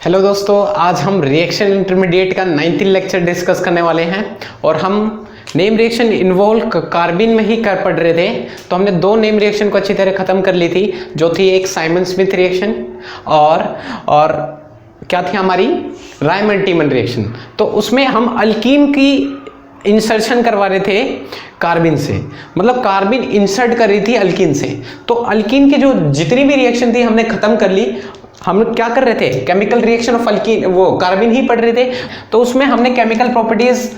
Hello दोस्तों, आज हम रिएक्शन इंटरमीडिएट का 19 लेक्चर डिस्कस करने वाले हैं और हम नेम रिएक्शन इन्वॉल्व कार्बिन में ही कर पढ़ रहे थे। तो हमने दो नेम रिएक्शन को अच्छी तरह ख़त्म कर ली थी, जो थी एक साइमन स्मिथ रिएक्शन और क्या थी हमारी रायमंड-टीमन रिएक्शन। तो उसमें हम अल्कीन की इंसर्शन करवा रहे थे कार्बिन से, मतलब कार्बिन इंसर्ट कर रही थी अल्कीन से। तो अल्कीन की जो जितनी भी रिएक्शन थी हमने ख़त्म कर ली। हम क्या कर रहे थे, केमिकल रिएक्शन ऑफ अल्कीन, वो कार्बिन ही पढ़ रहे थे। तो उसमें हमने केमिकल प्रॉपर्टीज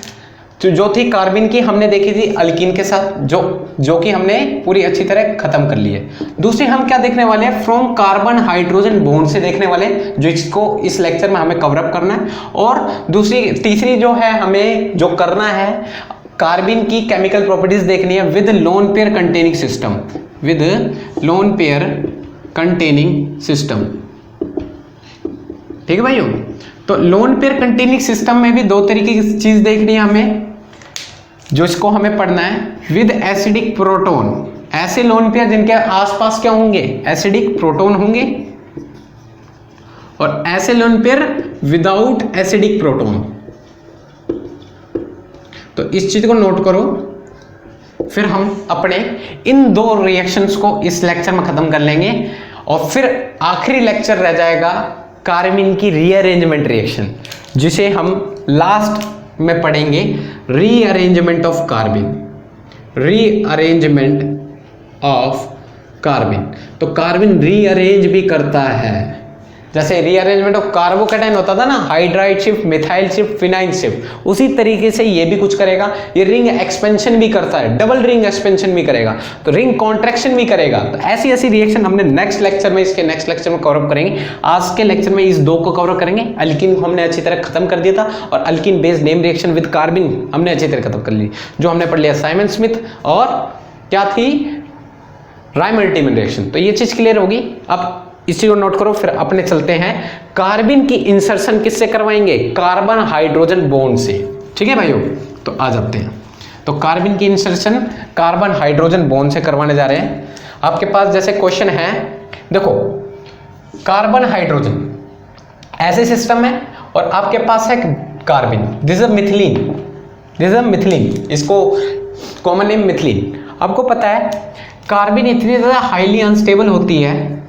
जो थी कार्बिन की हमने देखी थी अल्कीन के साथ, जो कि हमने पूरी अच्छी तरह खत्म कर ली है। दूसरी हम क्या देखने वाले हैं, फ्रॉम कार्बन हाइड्रोजन बॉन्ड से देखने वाले हैं, जो इसको इस लेक्चर में हमें कवर अप करना है। और तीसरी जो है हमें जो करना है, कार्बिन की केमिकल प्रॉपर्टीज देखनी है with lone pair containing system, with lone pair containing system. ठीक है भाइयों, तो लोन पेयर कंटेनिंग सिस्टम में भी दो तरीके की चीज देखनी है हमें, जो इसको हमें पढ़ना है विद एसिडिक प्रोटोन। ऐसे लोन पेयर जिनके आसपास क्या होंगे, एसिडिक प्रोटोन होंगे, और ऐसे lone pair without acidic proton. तो इस चीज को नोट करो, फिर हम अपने इन दो रिएक्शंस को इस लेक्चर में खत्म कर लेंगे और फिर आखिरी लेक्चर रह जाएगा कार्बिन की रीअरेंजमेंट रिएक्शन, जिसे हम लास्ट में पढ़ेंगे। Rearrangement of carbene, rearrangement of carbene. तो कार्बिन रीअरेंज भी करता है, जैसे रीअरेंजमेंट ऑफ कार्बोकैटायन होता था ना, hydride shift, methyl shift, phenyl shift, उसी तरीके से ये भी कुछ करेगा। ये रिंग एक्सपेंशन भी करता है, डबल रिंग एक्सपेंशन भी करेगा, तो रिंग कॉन्ट्रैक्शन भी करेगा। तो ऐसी ऐसी रिएक्शन हमने नेक्स्ट लेक्चर में, इसके नेक्स्ट लेक्चर में कवर अप करेंगे। आज के लेक्चर में इस दो को कवर अप करेंगे। अल्कीन को हमने अच्छी तरह खत्म कर दिया था और alkene based name reaction with carbene हमने अच्छी तरह खत्म कर ली, जो हमने पढ़ लिया साइमन स्मिथ और क्या थी, रायमंड-टीमन रिएक्शन। तो ये चीज क्लियर होगी। अब इसी को नोट करो, फिर अपने चलते हैं कार्बिन की इंसर्शन किससे करवाएंगे, कार्बन हाइड्रोजन बॉन्ड से। ठीक है भाइयों, तो आ जाते हैं। तो कार्बिन की इंसर्शन कार्बन हाइड्रोजन बॉन्ड से करवाने जा रहे हैं। आपके पास जैसे क्वेश्चन है, देखो कार्बन हाइड्रोजन ऐसे सिस्टम है और आपके पास है carbene, this is methylene, this is methylene, इसको कॉमन नेम मिथिलीन। आपको पता है कार्बिन इतनी ज्यादा हाईली अनस्टेबल होती है,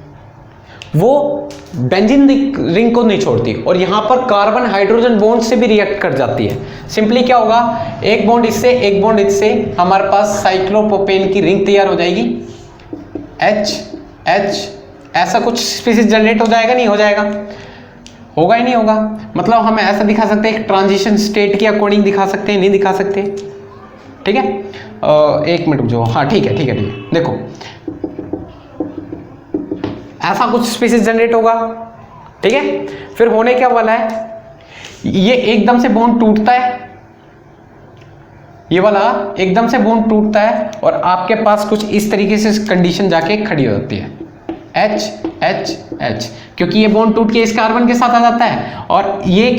वो बेंजीन रिंग को नहीं छोड़ती और यहां पर कार्बन हाइड्रोजन बॉन्ड से भी रिएक्ट कर जाती है। सिंपली क्या होगा, एक बॉन्ड इससे एक बॉन्ड इससे, हमारे पास साइक्लोप्रोपेन की रिंग तैयार हो जाएगी, H H, ऐसा कुछ स्पीसीज जनरेट हो जाएगा, नहीं हो जाएगा, होगा ही नहीं होगा। मतलब हम ऐसा दिखा सकते हैं, ट्रांजिशन स्टेट के अकॉर्डिंग दिखा सकते हैं, नहीं दिखा सकते। ठीक है, एक मिनट जो, हाँ ठीक है ठीक है ठीक है, देखो ऐसा कुछ स्पीसीज जनरेट होगा। ठीक है, फिर होने क्या वाला है, ये एकदम से बॉन्ड टूटता है, ये वाला एकदम से बॉन्ड टूटता है और आपके पास कुछ इस तरीके से कंडीशन जाके खड़ी हो जाती है, H H H, क्योंकि ये बॉन्ड टूट के इस कार्बन के साथ आ जाता है और ये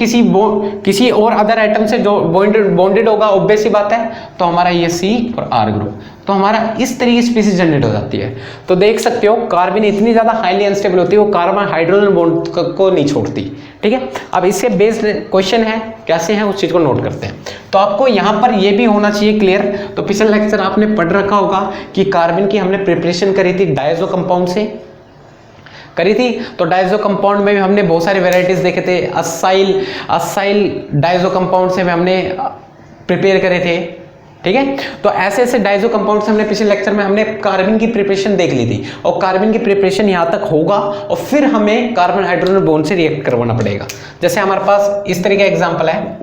किसी और अदर एटम से जो बॉन्डेड होगा, ऑब्वियस सी बात है। तो हमारा ये C और R ग्रुप, तो हमारा इस तरीके की स्पीसीज जनरेट हो जाती है। तो देख सकते हो कार्बन इतनी ज्यादा हाईली अनस्टेबल होती है, वो कार्बन हाइड्रोजन बॉन्ड को नहीं छोड़ती। ठीक है, अब इससे बेस्ड क्वेश्चन है, कैसे है उस चीज को नोट करते हैं। तो आपको यहाँ पर ये भी होना चाहिए क्लियर। तो पिछले लेक्चर आपने पढ़ रखा होगा कि कार्बन की हमने प्रिपरेशन करी थी डायजो कंपाउंड से करी थी। तो डायजो कंपाउंड में भी हमने बहुत सारे वेराइटीज देखे थे, असाइल डायजो कंपाउंड से भी हमने प्रिपेयर करे थे। ठीक है, तो ऐसे ऐसे डायजो कंपाउंड से हमने पिछले लेक्चर में हमने कार्बन की प्रिपरेशन देख ली थी और कार्बन की प्रिपरेशन यहां तक होगा और फिर हमें कार्बन हाइड्रोजन बॉन्ड से रिएक्ट करवाना पड़ेगा। जैसे हमारे पास इस तरीके का एग्जांपल है,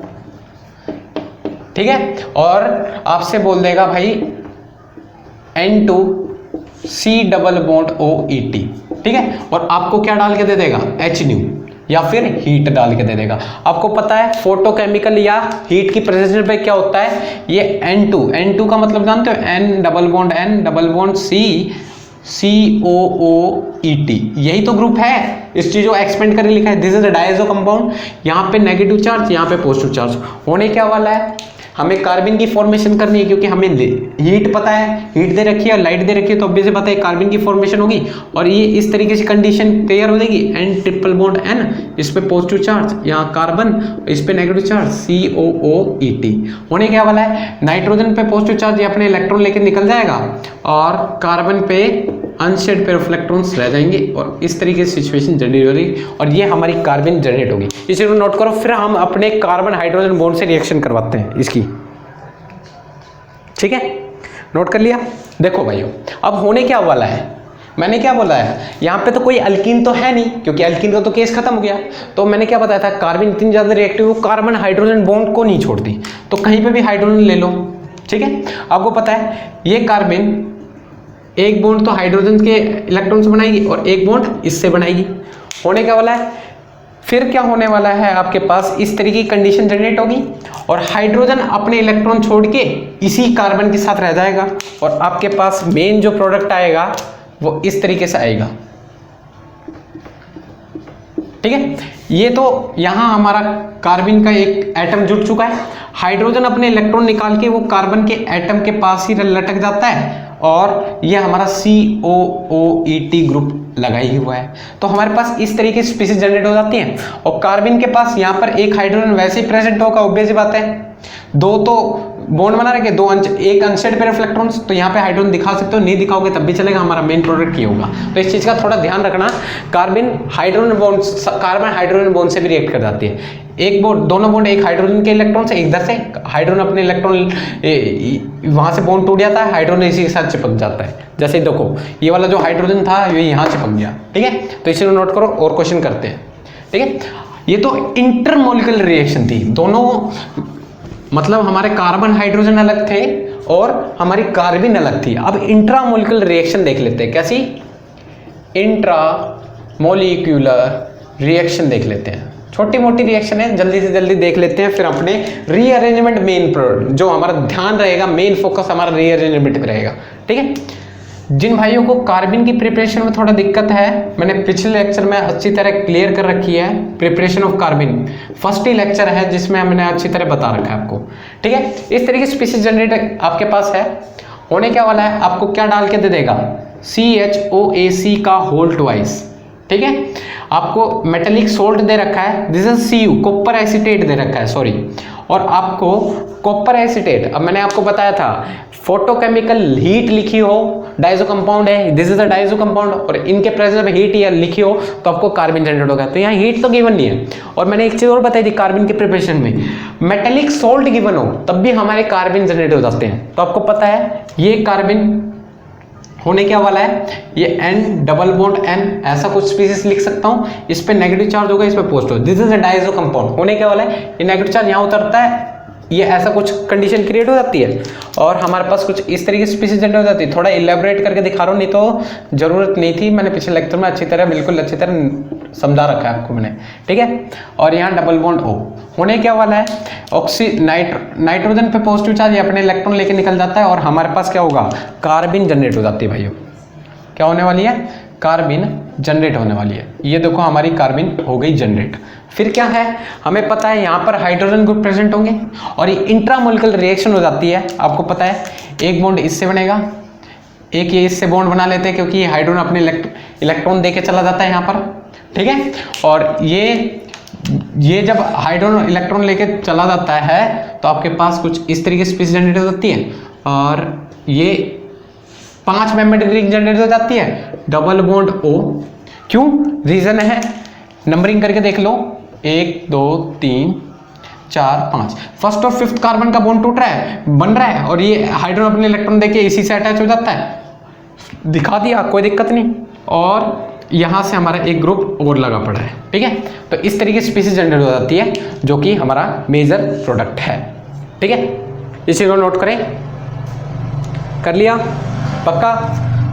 ठीक है, और आपसे बोल देगा भाई N2C डबल बॉन्ड OET, ठीक है, और आपको क्या डाल के दे देगा, HNu या फिर हीट डाल के दे देगा। आपको पता है फोटोकेमिकल या हीट की प्रेजेंस पे क्या होता है, ये N2 का मतलब जानते हो, N double bond C COOET, यही तो ग्रुप है। इस चीज को एक्सपेंड करके लिखा है, this is a diazo compound. यहाँ पे नेगेटिव चार्ज, यहाँ पे पॉजिटिव चार्ज। होने क्या वाला है, हमें कार्बन की फॉर्मेशन करनी है, क्योंकि हमें हीट पता है, हीट दे रखी है और लाइट दे रखी है, तो ऑब्वियसली पता है कार्बन की फॉर्मेशन होगी और ये इस तरीके से कंडीशन तैयार हो जाएगी, N ट्रिपल बॉन्ड N, इस पे पॉजिटिव चार्ज, यहाँ कार्बन, इस पे नेगेटिव चार्ज COOET। होने क्या वाला है, नाइट्रोजन पे पॉजिटिव चार्ज ये अपने इलेक्ट्रॉन लेकर निकल जाएगा और कार्बन पे अनशेड पेयर ऑफ इलेक्ट्रॉन्स रह जाएंगे और इस तरीके से सिचुएशन जनरेट हो रही और ये हमारी कार्बन जनरेट होगी। इसे नोट करो। फिर हम अपने कार्बन हाइड्रोजन बॉन्ड से रिएक्शन करवाते हैं इसकी, ठीक है, नोट कर लिया। देखो भाइयों, अब होने क्या वाला है, मैंने क्या बोला है, यहाँ पे तो कोई अल्कीन तो है नहीं, क्योंकि अल्कीन का तो केस खत्म हो गया। तो मैंने क्या बताया था, कार्बन इतनी ज्यादा रिएक्टिव, वो कार्बन हाइड्रोजन बॉन्ड को नहीं छोड़ती, तो कहीं पे भी हाइड्रोजन ले लो, ठीक है। आपको पता है ये कार्बन एक बॉन्ड तो हाइड्रोजन के इलेक्ट्रॉन से बनाएगी और एक बॉन्ड इससे बनाएगी। होने क्या वाला है, फिर क्या होने वाला है, आपके पास इस तरीके की कंडीशन जनरेट होगी और हाइड्रोजन अपने इलेक्ट्रॉन छोड़ के इसी कार्बन के साथ रह जाएगा और आपके पास मेन जो प्रोडक्ट आएगा वो इस तरीके से आएगा, ठीक है। ये तो यहां हमारा कार्बन का एक एटम जुड़ चुका है, हाइड्रोजन अपने इलेक्ट्रॉन निकाल के वो कार्बन के एटम के पास ही लटक जाता है और ये हमारा COOET ग्रुप लगा ही हुआ है। तो हमारे पास इस तरीके से स्पीशीज जनरेट हो जाती हैं और कार्बन के पास यहाँ पर एक हाइड्रोजन वैसे ही प्रेजेंट होगा, ऑब्वियस बात है, दो तो बॉन्ड बना रखे, एक अनशेड पेयर ऑफ इलेक्ट्रॉन्स, तो यहाँ पे हाइड्रोजन दिखा सकते हो, नहीं दिखाओगे तब भी चलेगा, हमारा मेन प्रोडक्ट ये होगा। तो इस चीज का थोड़ा ध्यान रखना, कार्बन हाइड्रोजन बॉन्ड से भी रिएक्ट कर जाती है। एक बॉन्ड, दोनों बॉन्ड, एक हाइड्रोजन के इलेक्ट्रॉन से, इधर से हाइड्रोजन अपने इलेक्ट्रॉन वहां से बॉन्ड टूट जाता है, हाइड्रोजन इसी के साथ चिपक जाता है। जैसे देखो ये वाला जो हाइड्रोजन था ये यहाँ चिपक गया, ठीक है। तो इसे नोट करो और क्वेश्चन करते हैं, ठीक है। ये तो इंटरमोलिकुलर रिएक्शन थी, दोनों मतलब हमारे कार्बन हाइड्रोजन अलग थे और हमारी कार्बन अलग थी। अब इंट्रामोलिकुलर रिएक्शन देख लेते हैं, कैसी इंट्रामोलिकुलर रिएक्शन देख लेते हैं, छोटी मोटी रिएक्शन है, जल्दी से जल्दी देख लेते हैं, फिर अपने रीअरेंजमेंट मेन प्रोडक्ट जो हमारा ध्यान रहेगा, मेन फोकस हमारा रीअरेंजमेंट पे रहेगा, ठीक है। जिन भाइयों को कार्बन की प्रिपरेशन में थोड़ा दिक्कत है, मैंने पिछले लेक्चर में अच्छी तरह क्लियर कर रखी है, preparation of carbon first he lecture है जिसमें मैंने अच्छी तरह बता रखा है आपको, ठीक है। इस तरीके से स्पीशीज जनरेटर आपके पास है। होने क्या वाला है, आपको क्या डाल के दे देगा, CHOAC का होल ट्वाइस, ठीक है। आपको मेटेलिक सोल्ट दे रखा है, this is Cu, copper acetate दे रखा है, सॉरी, और आपको कॉपर एसीटेट, अब मैंने आपको बताया था फोटोकेमिकल हीट लिखी हो, डाइजो कंपाउंड है, this is a Dizo compound, और इनके प्रेजेंस में हीट या लिखी हो तो आपको कार्बन जनरेट होगा। तो यहाँ हीट तो गिवन नहीं है। और मैंने एक चीज और बताई थी, कार्बन के प्रिपरेशन में मेटेलिक सोल्ट गिवन हो तब भी हमारे कार्बन जनरेट हो जाते हैं। तो आपको पता है ये कार्बन होने क्या वाला है, ये N डबल बॉन्ड N ऐसा कुछ स्पीसीज लिख सकता हूं, इस पे नेगेटिव चार्ज होगा, इस पे positive, this is a Dizo compound. होने क्या वाला है, ये नेगेटिव चार्ज यहाँ उतरता है, ये ऐसा कुछ कंडीशन क्रिएट हो जाती है और हमारे पास कुछ इस तरीके से स्पीशीज जनरेट हो जाती है। थोड़ा इलेबोरेट करके दिखा रहा हूँ, नहीं तो जरूरत नहीं थी, मैंने पिछले लेक्चर में बिल्कुल अच्छी तरह समझा रखा है आपको मैंने, ठीक है। और यहाँ डबल बॉन्ड O होने क्या वाला है, नाइट्रोजन पे पॉजिटिव चार्ज, ये अपने इलेक्ट्रॉन लेके निकल जाता है और हमारे पास क्या होगा, कार्बन जनरेट हो जाती है। भाइयों क्या होने वाली है, कार्बन जनरेट होने वाली है। ये देखो हमारी कार्बन हो गई जनरेट। फिर क्या है, हमें पता है यहाँ पर हाइड्रोजन ग्रुप प्रेजेंट होंगे और ये इंट्रामोलिकुलर रिएक्शन हो जाती है। आपको पता है एक बॉन्ड इससे बनेगा, एक ये इससे बॉन्ड बना लेते हैं क्योंकि ये हाइड्रोजन अपने इलेक्ट्रॉन देके चला जाता है यहाँ पर, ठीक है। और ये जब हाइड्रोजन इलेक्ट्रॉन लेके चला जाता है तो आपके पास कुछ इस तरीके से स्पीशीज जनरेट हो जाती है और ये 5 मेंबर्ड रिंग जनरेट हो जाती है, डबल बॉन्ड O। क्यों, रीजन है, नंबरिंग करके देख लो, 1 2 3 4 5, फर्स्ट और फिफ्थ कार्बन का बॉन्ड टूट रहा है, बन रहा है और ये हाइड्रोजन अपने इलेक्ट्रॉन देके इसी से अटैच हो जाता है, दिखा दिया, कोई दिक्कत नहीं। और यहाँ से हमारा एक ग्रुप और लगा पड़ा है, ठीक है। तो इस तरीके से स्पीशीज जनरेट हो जाती है जो कि हमारा मेजर प्रोडक्ट है, ठीक है। इसी को नोट करें, कर लिया पक्का।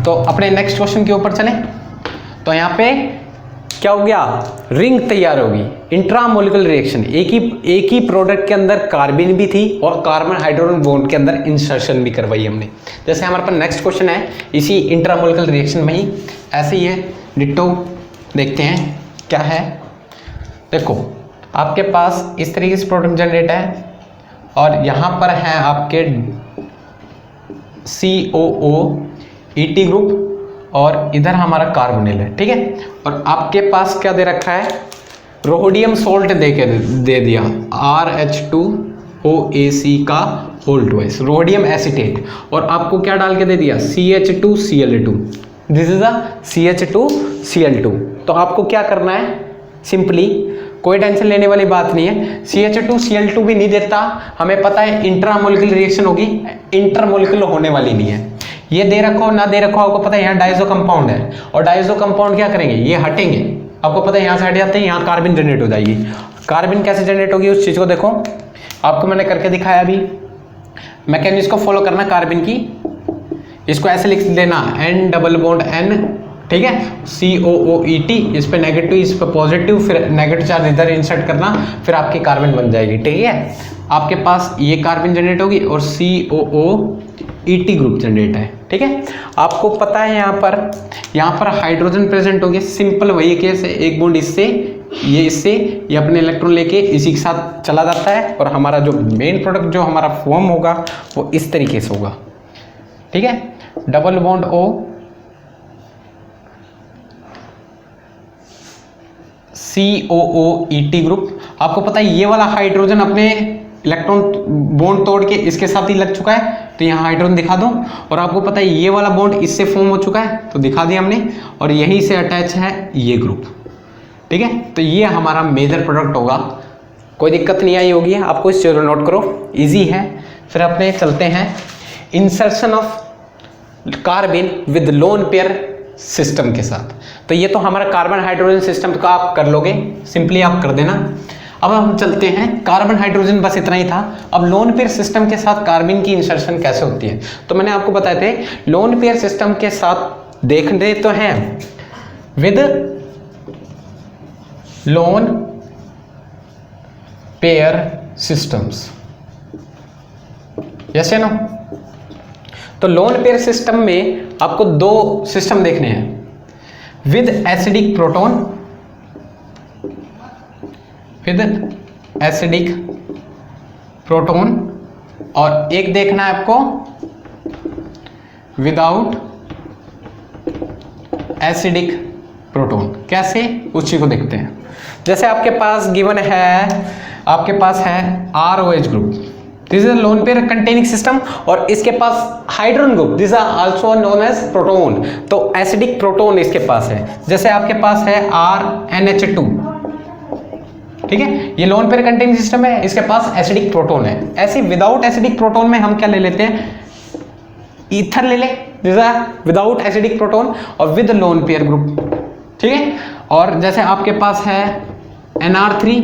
तो अपने नेक्स्ट क्वेश्चन के ऊपर चलें। तो यहाँ पे क्या हो गया, रिंग तैयार होगी, इंट्रामोलिकुलर रिएक्शन, एक ही प्रोडक्ट के अंदर कार्बन भी थी और कार्बन हाइड्रोजन बॉन्ड के अंदर इंसर्शन भी करवाई हमने। जैसे हमारे पास नेक्स्ट क्वेश्चन है इसी इंट्रामोलिकुलर रिएक्शन में ही ऐसे ही है, डिट्टो। देखते हैं क्या है। देखो आपके पास इस तरीके से प्रोडक्ट जनरेट है, और यहाँ पर है आपके COO-ET ग्रुप और इधर हमारा कार्बोनिल है, ठीक है। और आपके पास क्या दे रखा है, रोडियम सोल्ट दे दिया RH2OAC का होल ट्वाइस, रोडियम एसीटेट, और आपको क्या डाल के दे दिया CH2Cl2, this is a CH2Cl2। तो आपको क्या करना है, सिंपली कोई टेंशन लेने वाली बात नहीं है, CH2Cl2 भी नहीं देता, हमें पता है इंट्रामोलिकुलर रिएक्शन होगी, इंटरमोलिकुलर होने वाली नहीं है। ये दे रखो ना दे रखो, आपको पता है यहाँ डाइजो कंपाउंड है, और डाइजो कंपाउंड क्या करेंगे, ये हटेंगे, आपको पता है यहाँ से हट जाते हैं, यहाँ कार्बन जनरेट हो जाएगी। कार्बन कैसे जनरेट होगी उस चीज को देखो, आपको मैंने करके दिखाया अभी, मैकेनिज्म को फॉलो करना कार्बन की, इसको ऐसे लिख देना N डबल बॉन्ड N, ठीक है, COO-ET, इस पे नेगेटिव इस पे पॉजिटिव, फिर नेगेटिव चार्ज इधर इंसर्ट करना, फिर आपकी कार्बन बन जाएगी, ठीक है। आपके पास ये कार्बन जनरेट होगी और COO-ET ग्रुप जनरेट है, ठीक है। आपको पता है यहाँ पर हाइड्रोजन प्रेजेंट होगी, सिंपल वही केस है, एक बॉन्ड इससे ये अपने इलेक्ट्रॉन लेके इसी के साथ चला जाता है, और हमारा जो मेन प्रोडक्ट जो हमारा फॉर्म होगा वो इस तरीके से होगा, ठीक है। Double bond O, COO-ET group, आपको पता है ये वाला हाइड्रोजन अपने इलेक्ट्रॉन बॉन्ड तोड़ के इसके साथ ही लग चुका है, तो यहाँ हाइड्रोजन दिखा दूं, और आपको पता है ये वाला बॉन्ड इससे फॉर्म हो चुका है, तो दिखा दिया हमने, और यहीं से अटैच है ये ग्रुप, ठीक है। तो ये हमारा मेजर प्रोडक्ट होगा, कोई दिक्कत नहीं आई होगी, आपको इस चीज़ को नोट करो, इजी है। फिर अपने चलते हैं insertion of carbon with lone pair system के साथ। तो ये तो हमारा कार्बन हाइड्रोजन सिस्टम का आप कर लोगे, सिंपली आप कर देना। अब हम चलते हैं, कार्बन हाइड्रोजन बस इतना ही था, अब लोन पेयर सिस्टम के साथ कार्बन की इंसर्शन कैसे होती है। तो मैंने आपको बताए थे लोन पेयर सिस्टम के साथ देखने तो हैं with lone pair systems, yes या नो। तो लोन पेयर सिस्टम में आपको दो सिस्टम देखने हैं, with acidic proton, with acidic proton, और एक देखना है आपको विदाउट एसिडिक प्रोटॉन। कैसे, उस चीज को देखते हैं। जैसे आपके पास गिवन है, आपके पास है ROH group, this is a lone pair containing system, और इसके पास hydrogen group, this are also known as proton, तो एसिडिक प्रोटॉन इसके पास है। जैसे आपके पास है RNH2, ठीक है, ये लोन पेयर कंटेनिंग सिस्टम है, इसके पास एसिडिक प्रोटॉन है। ऐसे विदाउट एसिडिक प्रोटॉन में हम क्या ले लेते हैं, ईथर ले ले, this are without acidic proton, और विद लोन पेयर ग्रुप, ठीक है। और जैसे आपके पास है NR3,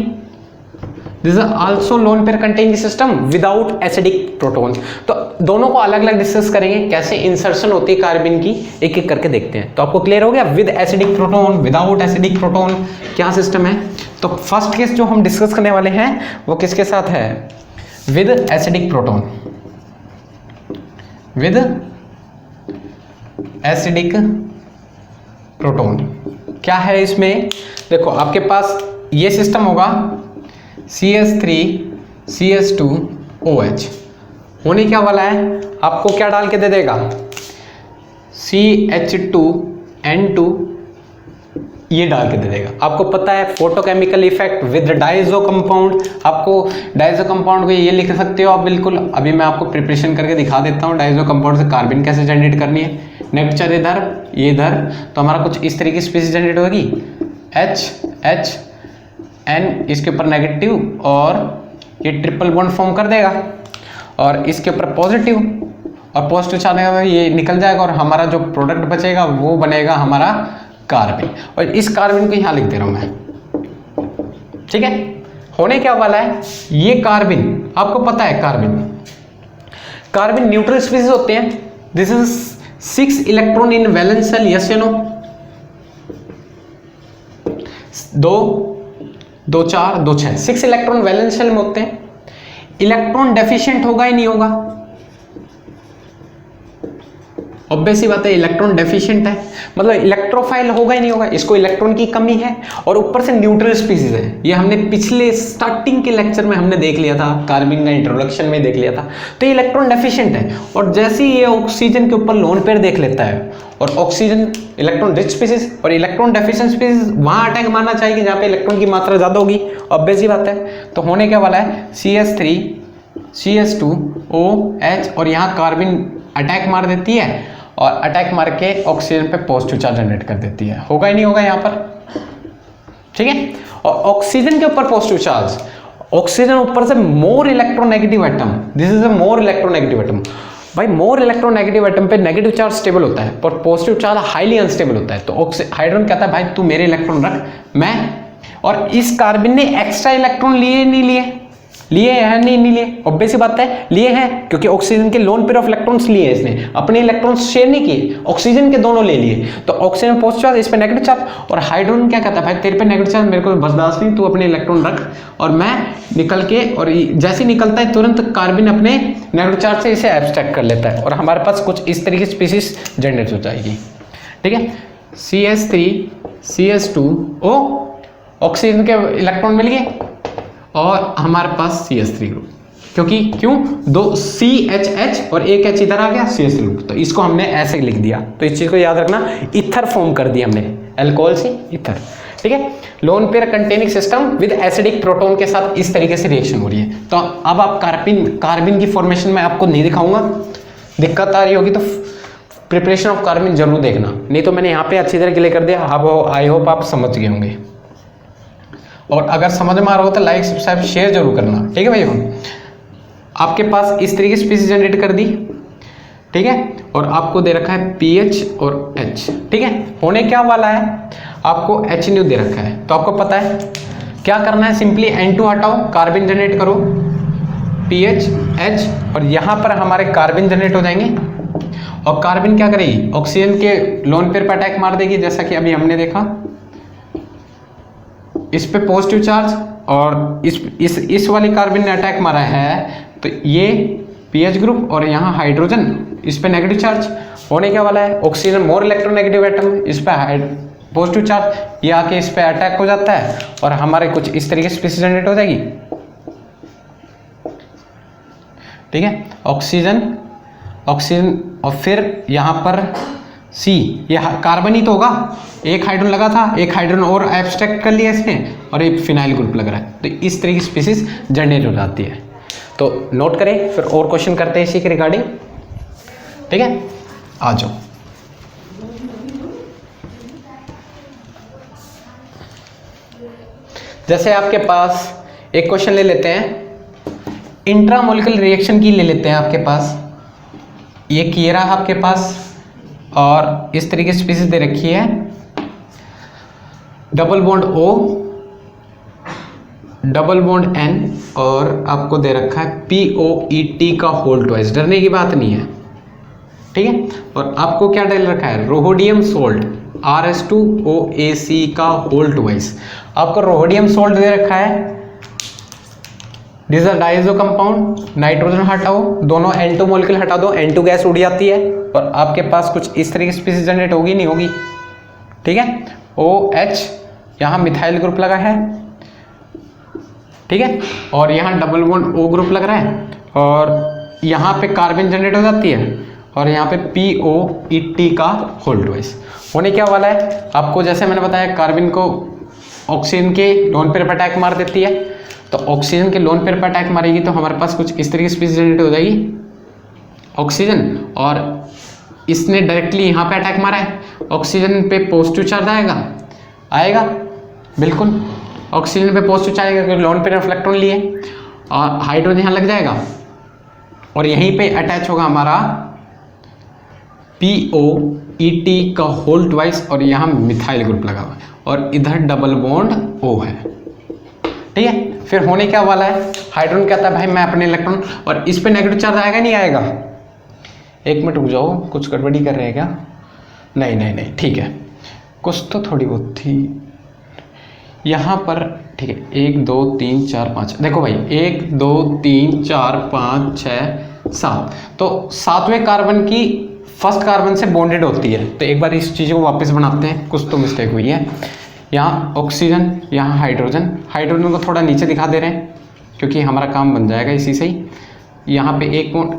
this is also lone pair containing system without acidic proton. तो दोनों को अलग अलग डिस्कस करेंगे, कैसे इंसर्शन होती है कार्बन की, एक एक करके देखते हैं। तो आपको क्लियर हो गया, with acidic proton, without acidic proton क्या सिस्टम है। तो फर्स्ट केस जो हम डिस्कस करने वाले हैं वो किसके साथ है, with acidic proton, with acidic proton. क्या है इसमें, देखो आपके पास ये सिस्टम होगा CH3 CH2OH, होने क्या वाला है, आपको क्या डाल के दे देगा CH2N2, ये डाल के दे देगा। आपको पता है photochemical effect with Dizo compound, आपको डाइजो कंपाउंड को ये लिख सकते हो आप बिल्कुल। अभी मैं आपको प्रिपरेशन करके दिखा देता हूँ डाइजो कंपाउंड से कार्बन कैसे जनरेट करनी है। नेगेटिव चार्ज इधर, ये इधर, तो हमारा कुछ इस तरीके की स्पीसीज जनरेट होगी, H N इसके ऊपर नेगेटिव, और ये ट्रिपल बॉन्ड फॉर्म कर देगा, और इसके ऊपर पॉजिटिव, और पॉजिटिव चार्ज ये निकल जाएगा, और हमारा जो प्रोडक्ट बचेगा वो बनेगा हमारा कार्बन। और इस कार्बन को यहाँ लिख दे रहा हूं मैं, ठीक है। होने क्या वाला है, ये कार्बन, आपको पता है कार्बन न्यूट्रल स्पीसीज होते हैं, this is 6 electron in valence shell, yes या नो, 2 4 2 6 6 इलेक्ट्रॉन वैलेंस शेल में होते हैं। इलेक्ट्रॉन डेफिशिएंट होगा ही नहीं होगा, ऑब्वियस सी बात है इलेक्ट्रॉन डेफिशिएंट है, मतलब इलेक्ट्रोफाइल होगा ही नहीं होगा, इसको इलेक्ट्रॉन की कमी है और ऊपर से न्यूट्रल स्पीसीज है। ये हमने पिछले स्टार्टिंग के लेक्चर में हमने देख लिया था, कार्बन का इंट्रोडक्शन में देख लिया था। तो ये इलेक्ट्रॉन डेफिशिएंट है और जैसे ही ये ऑक्सीजन के ऊपर लोन पेयर देख लेता है और ऑक्सीजन इलेक्ट्रॉन रिच स्पीसीज और इलेक्ट्रॉन डेफिशिएंट स्पीसीज वहां अटैक मारना चाहिए जहां पे इलेक्ट्रॉन की मात्रा ज्यादा होगी, ऑब्वियस ही बात है। तो होने क्या वाला है CH3 CH2OH और यहाँ कार्बन अटैक मार देती है और अटैक मार के ऑक्सीजन पे पॉजिटिव चार्ज जनरेट कर देती है, होगा ही नहीं होगा यहाँ पर, ठीक है। और ऑक्सीजन के ऊपर पॉजिटिव चार्ज, ऑक्सीजन ऊपर से more electronegative atom, this is a more electronegative atom. भाई मोर इलेक्ट्रोनेगेटिव एटम पे नेगेटिव चार्ज स्टेबल होता है पर पॉजिटिव चार्ज हाईली अनस्टेबल होता है। तो हाइड्रोजन कहता है भाई तू मेरे इलेक्ट्रॉन रख, मैं, और इस कार्बन ने एक्स्ट्रा इलेक्ट्रॉन लिए नहीं लिए हैं, नहीं लिए, ऑब्वियस सी बात है लिए हैं, क्योंकि ऑक्सीजन के लोन पेयर ऑफ इलेक्ट्रॉन्स लिए हैं इसने, अपने इलेक्ट्रॉन्स शेयर नहीं किए, ऑक्सीजन के दोनों ले लिए। तो ऑक्सीजन पॉजिटिव चार्ज, इस पे नेगेटिव चार्ज, और हाइड्रोजन क्या कहता है भाई तेरे पे नेगेटिव चार्ज मेरे को बर्दाश्त नहीं, तू अपने इलेक्ट्रॉन रख और मैं निकल के, और जैसे निकलता है तुरंत कार्बन अपने नेगेटिव चार्ज से इसे एब्स्ट्रैक्ट कर लेता है और हमारे पास कुछ इस तरीके की स्पीसीज जनरेट हो जाएगी, ठीक है। CH3 CH2O ऑक्सीजन के इलेक्ट्रॉन मिल गए और हमारे पास CH3 ग्रुप, क्यों दो CHH और एक H इधर आ गया CH3 ग्रुप, तो इसको हमने ऐसे लिख दिया। तो इस चीज को याद रखना, इथर फॉर्म कर दिया हमने, अल्कोहल से इथर, ठीक है। Loan pair containing system with acidic proton के साथ इस तरीके से रिएक्शन हो रही है। तो अब आप कार्बन की फॉर्मेशन में आपको नहीं दिखाऊंगा, दिक्कत आ रही होगी तो प्रिपरेशन ऑफ कार्बन जरूर देखना, नहीं तो मैंने यहाँ पे अच्छी तरह क्लियर कर दिया। अब आई होप आप समझ गए होंगे, और अगर समझ में आ रहा हो तो लाइक सब्सक्राइब शेयर जरूर करना, ठीक है भाई। आपके पास इस तरीके से स्पीसीज जनरेट कर दी, ठीक है, और आपको दे रखा है pH और H, ठीक है। होने क्या वाला है, आपको HNO दे रखा है, तो आपको पता है क्या करना है, सिंपली N2 हटाओ, कार्बन जनरेट करो, pH H, और यहाँ पर हमारे कार्बन जनरेट हो जाएंगे और कार्बन क्या करेगी, ऑक्सीजन के लोन पेयर पर अटैक मार देगी, जैसा कि अभी हमने देखा, इस पे पॉजिटिव चार्ज, और इस वाली कार्बन ने अटैक मारा है तो ये पीएच ग्रुप और यहाँ हाइड्रोजन, इस पे नेगेटिव चार्ज। होने क्या वाला है, ऑक्सीजन मोर इलेक्ट्रोनेगेटिव एटम, इस पे पॉजिटिव चार्ज, ये आके इस पे अटैक हो जाता है और हमारे कुछ इस तरीके से स्पीसीज जनरेट हो जाएगी, ठीक है। ऑक्सीजन और फिर यहाँ पर C, ये कार्बन ही तो होगा, एक हाइड्रोजन लगा था, एक हाइड्रोजन और एब्स्ट्रैक्ट कर लिया इसने और एक फिनाइल ग्रुप लग रहा है, तो इस तरह की स्पीसीज जनरेट हो जाती है। तो नोट करें, फिर और क्वेश्चन करते हैं इसी के रिगार्डिंग, ठीक है। आ जाओ, जैसे आपके पास एक क्वेश्चन ले लेते हैं, इंट्रामोलिकुलर रिएक्शन की ले लेते हैं आपके पास, ये किए रहा आपके पास और इस तरीके से स्पीसीज दे रखी है, double bond O, double bond N और आपको दे रखा है POET का होल ट्वाइस, डरने की बात नहीं है, ठीक है। और आपको क्या डाल रखा है, रोहोडियम सोल्ट RS2OAC का होल ट्वाइस, आपको रोहोडियम सोल्ट दे रखा है, this is Dizo compound, nitrogen हटाओ, दोनों N2 मॉलिक्यूल हटा दो, N2 गैस उड़ जाती है और आपके पास कुछ इस तरीके की स्पीसीज जनरेट होगी नहीं होगी, ठीक है। OH, यहाँ मिथाइल ग्रुप लगा है, ठीक है, और यहाँ डबल बॉन्ड O ग्रुप लग रहा है और यहाँ पे कार्बन जनरेट हो जाती है और यहाँ पे POET का होल ट्वाइस। होने क्या वाला है, आपको जैसे मैंने बताया कार्बन को ऑक्सीजन के लोन पेयर पर अटैक मार देती है, तो ऑक्सीजन के लोन पेयर पर अटैक मारेगी तो हमारे पास कुछ इस तरीके की स्पीसीज जनरेट हो जाएगी ऑक्सीजन, और इसने डायरेक्टली यहाँ पे अटैक मारा है, ऑक्सीजन पे पॉजिटिव चार्ज आएगा बिल्कुल, ऑक्सीजन पे पॉजिटिव चार्ज आएगा क्योंकि लोन पेयर ऑफ इलेक्ट्रॉन लिए, और हाइड्रोजन यहाँ लग जाएगा और यहीं पे अटैच होगा हमारा POET का होल ट्वाइस और यहाँ मिथाइल ग्रुप लगा हुआ है और इधर डबल बॉन्ड O है, ठीक है। फिर होने क्या वाला है, हाइड्रोजन कहता है भाई मैं अपने इलेक्ट्रॉन, और इस पे नेगेटिव चार्ज आएगा नहीं आएगा, एक मिनट रुक जाओ, कुछ गड़बड़ी कर रहे हैं क्या, नहीं ठीक है, कुछ तो थोड़ी बहुत थी यहाँ पर, ठीक है। 1 2 3 4 5, देखो भाई 1 2 3 4 5 6 7, तो 7वें कार्बन की फर्स्ट कार्बन से बॉन्डेड होती है। तो एक बार इस चीज़ को वापस बनाते हैं, कुछ तो मिस्टेक हुई है। यहाँ ऑक्सीजन, यहाँ हाइड्रोजन, हाइड्रोजन को थोड़ा नीचे दिखा दे रहे हैं क्योंकि हमारा काम बन जाएगा इसी से ही। यहाँ पे एक बॉन्ड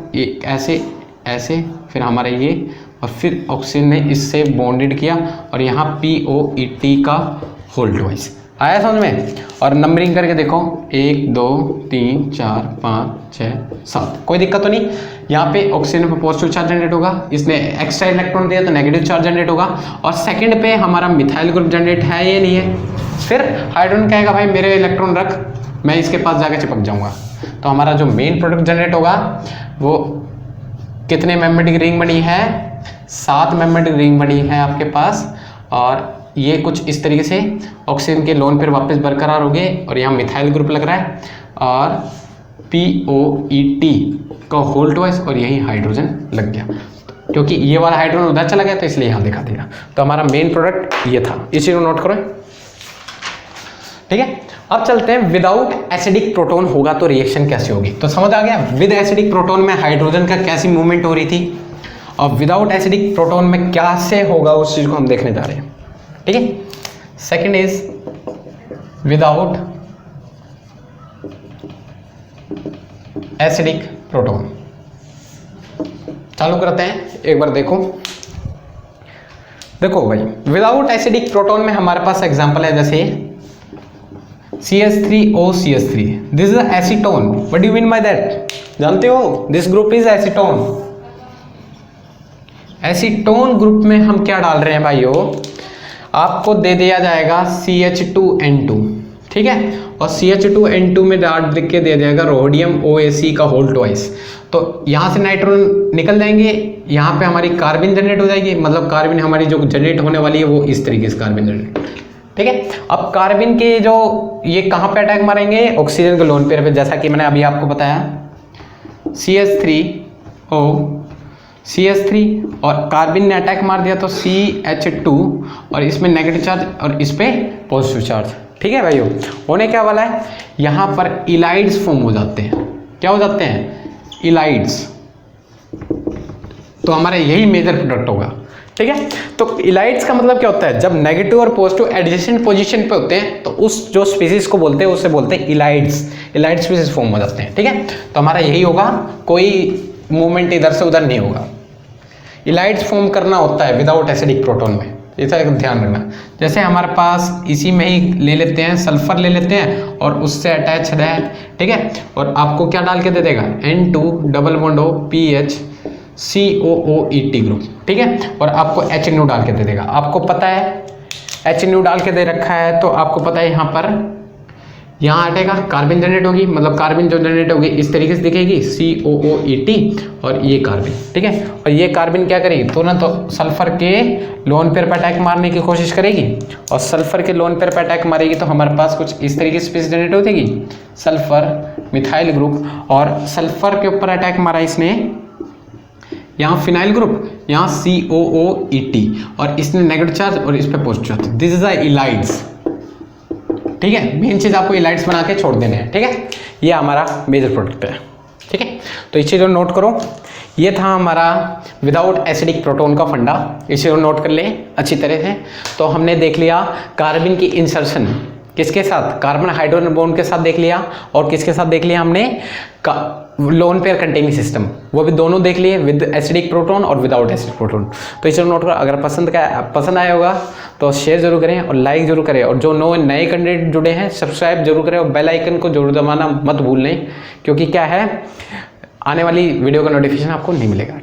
ऐसे ऐसे, फिर हमारा ये, और फिर ऑक्सीजन ने इससे बॉन्डेड किया और यहाँ POET का होल ट्वाइस। आया समझ में? और नंबरिंग करके देखो 1 2 3 4 5 6 7, कोई दिक्कत तो नहीं। यहाँ पे ऑक्सीजन पे पॉजिटिव चार्ज जनरेट होगा, इसने एक्स्ट्रा इलेक्ट्रॉन दिया तो नेगेटिव चार्ज जनरेट होगा। और सेकंड पे हमारा मिथाइल ग्रुप जनरेट है ये नहीं है। फिर हाइड्रोजन कहेगा भाई मेरे इलेक्ट्रॉन रख, मैं इसके पास जाकर चिपक जाऊँगा। तो हमारा जो मेन प्रोडक्ट जनरेट होगा वो कितने मेंबर की रिंग बनी है? 7 मेंबर की रिंग बनी है आपके पास। और ये कुछ इस तरीके से ऑक्सीजन के लोन पर वापस बरकरार हो गए और यहाँ मिथाइल ग्रुप लग रहा है और POET का होल ट्वाइस और यही हाइड्रोजन लग गया। क्योंकि ये वाला हाइड्रोजन उधर चला गया तो इसलिए यहाँ दिखा दिया। तो हमारा मेन प्रोडक्ट ये था, इस चीज़ को नोट करो, ठीक है। अब चलते हैं विदाउट एसिडिक प्रोटोन होगा तो रिएक्शन कैसे होगी। तो समझ आ गया विद एसिडिक प्रोटोन में हाइड्रोजन का कैसी मूवमेंट हो रही थी और विदाउट एसिडिक प्रोटोन में क्या से होगा, उस चीज़ को हम देखने जा रहे हैं, ठीक है। Second is without acidic proton. चालू करते हैं, एक बार देखो भाई, विदाउट एसिडिक प्रोटोन में हमारे पास एग्जांपल है जैसे CH3OCH3, this is acetone. What do you mean by that? जानते हो this group is acetone. Acetone group में हम क्या डाल रहे हैं भाइयों? आपको दे दिया जाएगा CH2N2, ठीक है, और CH2N2 में डाल लिख के दे देगा रोडियम OAC का होल ट्वाइस। तो यहाँ से नाइट्रोजन निकल जाएंगे, यहाँ पे हमारी कार्बन जनरेट हो जाएगी, मतलब कार्बन हमारी जो जनरेट होने वाली है वो इस तरीके से कार्बन जनरेट, ठीक है। अब कार्बन के जो ये कहाँ पे अटैक मारेंगे? ऑक्सीजन के लोन पेयर पे, जैसा कि मैंने अभी आपको बताया CH3 और कार्बन ने अटैक मार दिया तो CH2 और इसमें नेगेटिव चार्ज और इस पे पॉजिटिव चार्ज, ठीक है भाइयों। होने क्या वाला है, यहाँ पर इलाइड्स फॉर्म हो जाते हैं। क्या हो जाते हैं? इलाइड्स। तो हमारा यही मेजर प्रोडक्ट होगा, ठीक है। तो इलाइड्स का मतलब क्या होता है? जब नेगेटिव और पॉजिटिव एडजेसेंट पोजीशन पे होते हैं तो उस जो स्पीसीज को बोलते हैं उसे बोलते हैं इलाइड्स। इलाइड स्पीसीज फॉर्म हो जाते हैं, ठीक है। तो हमारा यही होगा, कोई मूवमेंट इधर से उधर नहीं होगा। इलाइड्स फॉर्म करना होता है विदाउट एसिडिक प्रोटोन में, इसका एक ध्यान रखना। जैसे हमारे पास इसी में ही ले लेते हैं, सल्फर ले लेते हैं और उससे अटैच है, ठीक है, और आपको क्या डाल के दे देगा? N2 double bond O PH COOET group, ठीक है, और आपको HNO डाल के दे देगा। आपको पता है HNO डाल के दे रखा है तो आपको पता है यहाँ पर यहाँ हटेगा, कार्बन जनरेट होगी, मतलब कार्बन जो जनरेट होगी इस तरीके से दिखेगी COOET और ये कार्बन, ठीक है। और ये कार्बन क्या करेगी? तुरंत तो सल्फर के लोन पेयर पर अटैक मारने की कोशिश करेगी और सल्फर के लोन पेयर पर अटैक मारेगी तो हमारे पास कुछ इस तरीके से स्पीसीज जनरेट हो जाएगी, सल्फर मिथाइल ग्रुप, और सल्फर के ऊपर अटैक मारा इसने, यहाँ फिनाइल ग्रुप, यहाँ COOET और इसने नेगेटिव चार्ज और इस पर positive charge. This is the ylides, ठीक है। मेन चीज आपको इलाइड्स बना के छोड़ देने हैं, ठीक है। ये हमारा मेजर प्रोडक्ट है, ठीक है। तो इस चीज़ को नोट करो, ये था हमारा विदाउट एसिडिक प्रोटोन का फंडा। इस चीज़ को नोट कर ले अच्छी तरह से। तो हमने देख लिया कार्बन की इंसर्शन किसके साथ? कार्बन हाइड्रोजन बॉन्ड के साथ देख लिया, और किसके साथ देख लिया हमने? लोन पेयर कंटेनिंग सिस्टम, वो भी दोनों देख लिए, विद एसिडिक प्रोटोन और विदाउट एसिडिक प्रोटोन। तो इसे नोट करो। अगर पसंद आया होगा तो शेयर जरूर करें और लाइक जरूर करें, और जो नए कैंडिडेट जुड़े हैं सब्सक्राइब जरूर करें और बेल आइकन को जरूर दबाना मत भूलें, क्योंकि क्या है, आने वाली वीडियो का नोटिफिकेशन आपको नहीं मिलेगा।